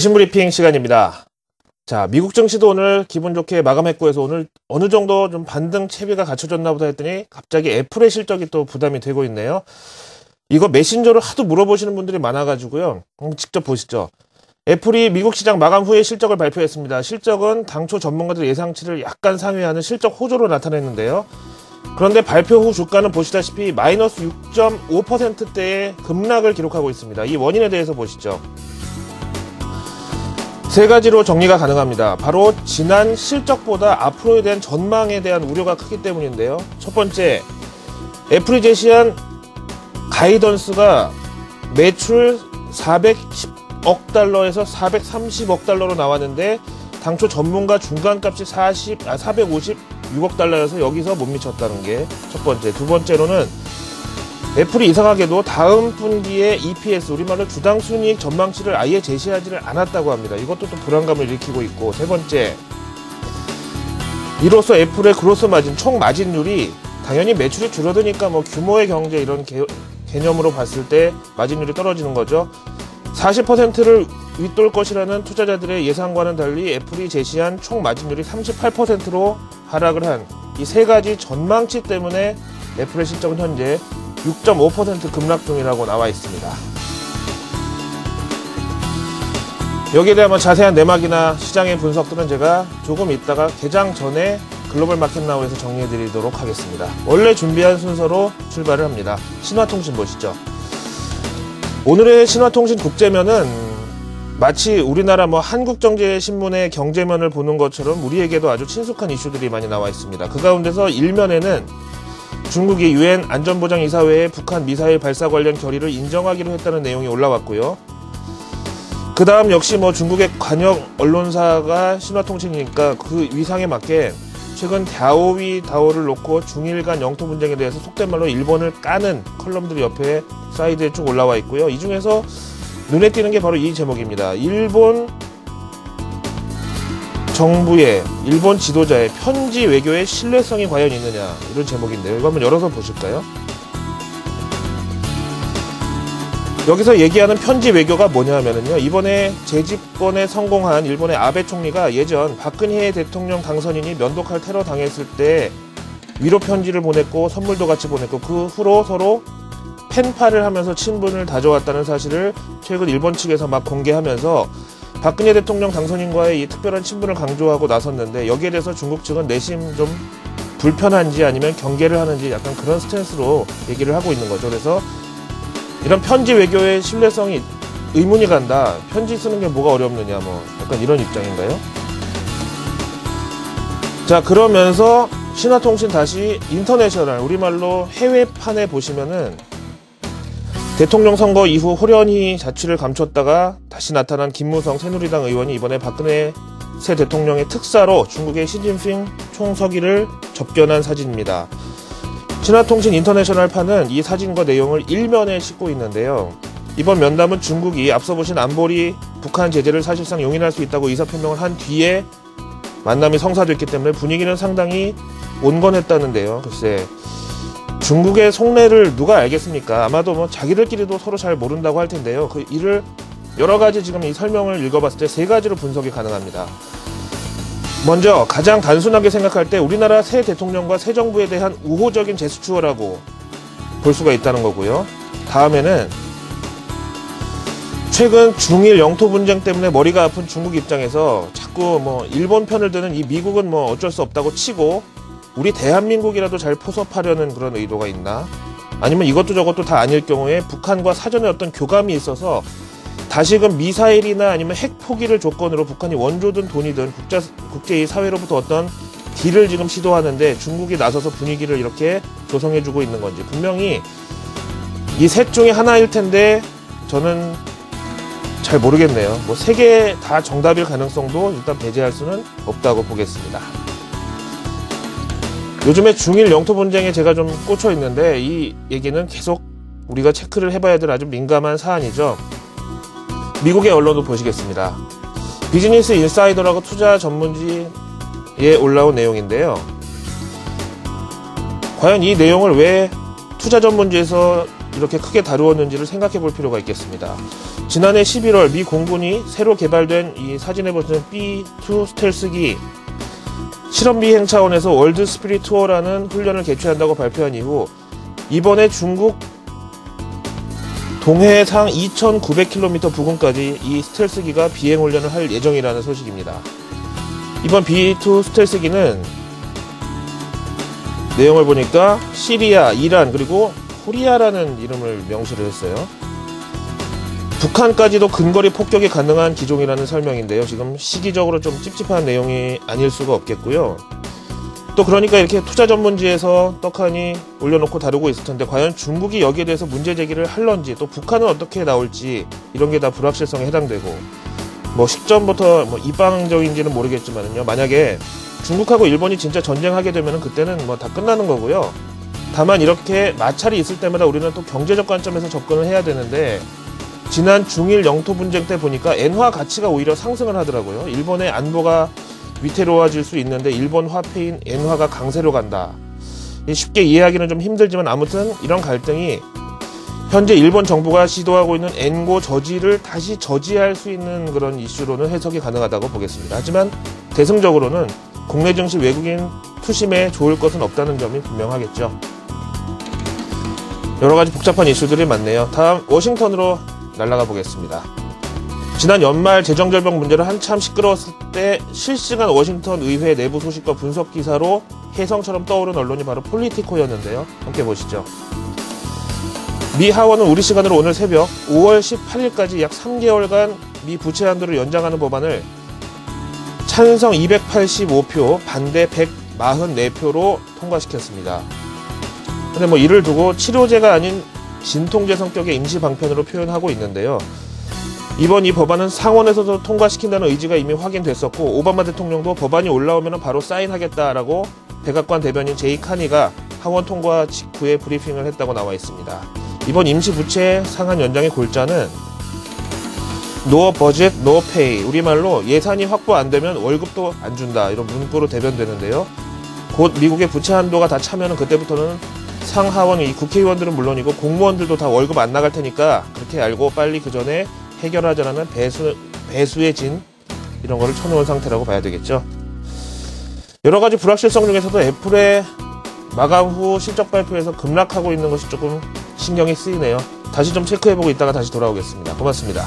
외신 브리핑 시간입니다. 자, 미국 증시도 오늘 기분 좋게 마감했고 해서 오늘 어느 정도 좀 반등 채비가 갖춰졌나 보다 했더니 갑자기 애플의 실적이 또 부담이 되고 있네요. 이거 메신저로 하도 물어보시는 분들이 많아가지고요. 직접 보시죠. 애플이 미국 시장 마감 후에 실적을 발표했습니다. 실적은 당초 전문가들 예상치를 약간 상회하는 실적 호조로 나타냈는데요. 그런데 발표 후 주가는 보시다시피 마이너스 6.5%대의 급락을 기록하고 있습니다. 이 원인에 대해서 보시죠. 세 가지로 정리가 가능합니다. 바로 지난 실적보다 앞으로에 대한 전망에 대한 우려가 크기 때문인데요. 첫 번째, 애플이 제시한 가이던스가 매출 410억 달러에서 430억 달러로 나왔는데 당초 전문가 중간값이 456억 달러여서 여기서 못 미쳤다는 게 첫 번째. 두 번째로는 애플이 이상하게도 다음 분기에 EPS, 우리말로 주당 순이익 전망치를 아예 제시하지를 않았다고 합니다. 이것도 또 불안감을 일으키고 있고, 세 번째, 이로써 애플의 그로스 마진, 총 마진율이 당연히 매출이 줄어드니까 뭐 규모의 경제 이런 개념으로 봤을 때 마진율이 떨어지는 거죠. 40%를 윗돌 것이라는 투자자들의 예상과는 달리 애플이 제시한 총 마진율이 38%로 하락을 한 이 세 가지 전망치 때문에 애플의 실적은 현재 6.5% 급락 중이라고 나와 있습니다. 여기에 대한 자세한 내막이나 시장의 분석들은 제가 조금 있다가 개장 전에 글로벌 마켓나우에서 정리해 드리도록 하겠습니다. 원래 준비한 순서로 출발을 합니다. 신화통신 보시죠. 오늘의 신화통신 국제면은 마치 우리나라 한국경제신문의 경제면을 보는 것처럼 우리에게도 아주 친숙한 이슈들이 많이 나와 있습니다. 그 가운데서 1면에는 중국이 UN 안전보장이사회에 북한 미사일 발사 관련 결의를 인정하기로 했다는 내용이 올라왔고요. 그 다음 역시 중국의 관영 언론사가 신화통신이니까 그 위상에 맞게 최근 다오를 놓고 중일 간 영토 분쟁에 대해서 속된 말로 일본을 까는 컬럼들이 옆에 사이드에 쭉 올라와 있고요. 이 중에서 눈에 띄는 게 바로 이 제목입니다. 일본 정부의, 일본 지도자의 편지 외교의 신뢰성이 과연 있느냐, 이런 제목인데요. 이거 한번 열어서 보실까요? 여기서 얘기하는 편지 외교가 뭐냐 하면은요, 이번에 재집권에 성공한 일본의 아베 총리가 예전 박근혜 대통령 당선인이 면도칼 테러 당했을 때 위로 편지를 보냈고 선물도 같이 보냈고 그 후로 서로 펜팔을 하면서 친분을 다져왔다는 사실을 최근 일본 측에서 막 공개하면서 박근혜 대통령 당선인과의 이 특별한 친분을 강조하고 나섰는데, 여기에 대해서 중국 측은 내심 좀 불편한지 아니면 경계를 하는지 약간 그런 스탠스로 얘기를 하고 있는 거죠. 그래서 이런 편지 외교의 신뢰성이 의문이 간다. 편지 쓰는 게 뭐가 어렵느냐, 약간 이런 입장인가요? 자, 그러면서 신화통신 다시 인터내셔널, 우리말로 해외판에 보시면은 대통령 선거 이후 호련히 자취를 감췄다가 다시 나타난 김무성 새누리당 의원이 이번에 박근혜 새 대통령의 특사로 중국의 시진핑 총서기를 접견한 사진입니다. 신화통신 인터내셔널판은 이 사진과 내용을 일면에 싣고 있는데요. 이번 면담은 중국이 앞서 보신 안보리 북한 제재를 사실상 용인할 수 있다고 의사표명을 한 뒤에 만남이 성사됐기 때문에 분위기는 상당히 온건했다는데요. 글쎄, 중국의 속내를 누가 알겠습니까? 아마도 자기들끼리도 서로 잘 모른다고 할 텐데요. 그 이를 여러 가지 지금 이 설명을 읽어봤을 때 세 가지로 분석이 가능합니다. 먼저 가장 단순하게 생각할 때 우리나라 새 대통령과 새 정부에 대한 우호적인 제스처라고 볼 수가 있다는 거고요. 다음에는 최근 중일 영토 분쟁 때문에 머리가 아픈 중국 입장에서 자꾸 일본 편을 드는 이 미국은 어쩔 수 없다고 치고 우리 대한민국이라도 잘 포섭하려는 그런 의도가 있나? 아니면 이것도 저것도 다 아닐 경우에 북한과 사전에 어떤 교감이 있어서 다시금 미사일이나 아니면 핵 포기를 조건으로 북한이 원조든 돈이든 국제 사회로부터 어떤 딜을 지금 시도하는데 중국이 나서서 분위기를 이렇게 조성해주고 있는 건지, 분명히 이 셋 중에 하나일 텐데 저는 잘 모르겠네요. 세 개 다 정답일 가능성도 일단 배제할 수는 없다고 보겠습니다. 요즘에 중일 영토 분쟁에 제가 좀 꽂혀 있는데 이 얘기는 계속 우리가 체크를 해봐야 될 아주 민감한 사안이죠. 미국의 언론도 보시겠습니다. 비즈니스 인사이더라고 투자 전문지에 올라온 내용인데요. 과연 이 내용을 왜 투자 전문지에서 이렇게 크게 다루었는지를 생각해 볼 필요가 있겠습니다. 지난해 11월 미 공군이 새로 개발된 이 사진에 보시는 B2 스텔스기 실험 비행 차원에서 월드 스피릿 투어라는 훈련을 개최한다고 발표한 이후 이번에 중국 동해상 2,900km 부근까지 이 스텔스기가 비행 훈련을 할 예정이라는 소식입니다. 이번 B2 스텔스기는 내용을 보니까 시리아, 이란, 그리고 코리아라는 이름을 명시를 했어요. 북한까지도 근거리 폭격이 가능한 기종이라는 설명인데요. 지금 시기적으로 좀 찝찝한 내용이 아닐 수가 없겠고요. 또 그러니까 이렇게 투자 전문지에서 떡하니 올려놓고 다루고 있을 텐데 과연 중국이 여기에 대해서 문제 제기를 할런지, 또 북한은 어떻게 나올지 이런 게 다 불확실성에 해당되고, 뭐 시점부터 뭐 이방적인지는 모르겠지만요. 만약에 중국하고 일본이 진짜 전쟁하게 되면은 그때는 뭐 다 끝나는 거고요. 다만 이렇게 마찰이 있을 때마다 우리는 또 경제적 관점에서 접근을 해야 되는데, 지난 중일 영토 분쟁 때 보니까 엔화 가치가 오히려 상승을 하더라고요. 일본의 안보가 위태로워질 수 있는데 일본 화폐인 엔화가 강세로 간다. 쉽게 이해하기는 좀 힘들지만 아무튼 이런 갈등이 현재 일본 정부가 시도하고 있는 엔고 저지를 다시 저지할 수 있는 그런 이슈로는 해석이 가능하다고 보겠습니다. 하지만 대승적으로는 국내 증시 외국인 투심에 좋을 것은 없다는 점이 분명하겠죠. 여러가지 복잡한 이슈들이 많네요. 다음 워싱턴으로 날아가 보겠습니다. 지난 연말 재정절벽 문제를 한참 시끄러웠을 때 실시간 워싱턴 의회 내부 소식과 분석 기사로 혜성처럼 떠오른 언론이 바로 폴리티코였는데요. 함께 보시죠. 미 하원은 우리 시간으로 오늘 새벽 5월 18일까지 약 3개월간 미 부채 한도를 연장하는 법안을 찬성 285표, 반대 144표로 통과시켰습니다. 근데 뭐 이를 두고 치료제가 아닌 진통제 성격의 임시 방편으로 표현하고 있는데요. 이번 이 법안은 상원에서도 통과시킨다는 의지가 이미 확인됐었고, 오바마 대통령도 법안이 올라오면 바로 사인하겠다라고 백악관 대변인 제이 카니가 하원 통과 직후에 브리핑을 했다고 나와 있습니다. 이번 임시 부채 상한 연장의 골자는 No budget, no pay, 우리말로 예산이 확보 안 되면 월급도 안 준다, 이런 문구로 대변되는데요. 곧 미국의 부채 한도가 다 차면은 그때부터는 상하원 이 국회의원들은 물론이고 공무원들도 다 월급 안 나갈 테니까 그렇게 알고 빨리 그 전에 해결하자라는 배수의 진, 이런 거를 쳐놓은 상태라고 봐야 되겠죠. 여러 가지 불확실성 중에서도 애플의 마감 후 실적 발표에서 급락하고 있는 것이 조금 신경이 쓰이네요. 다시 좀 체크해보고 있다가 다시 돌아오겠습니다. 고맙습니다.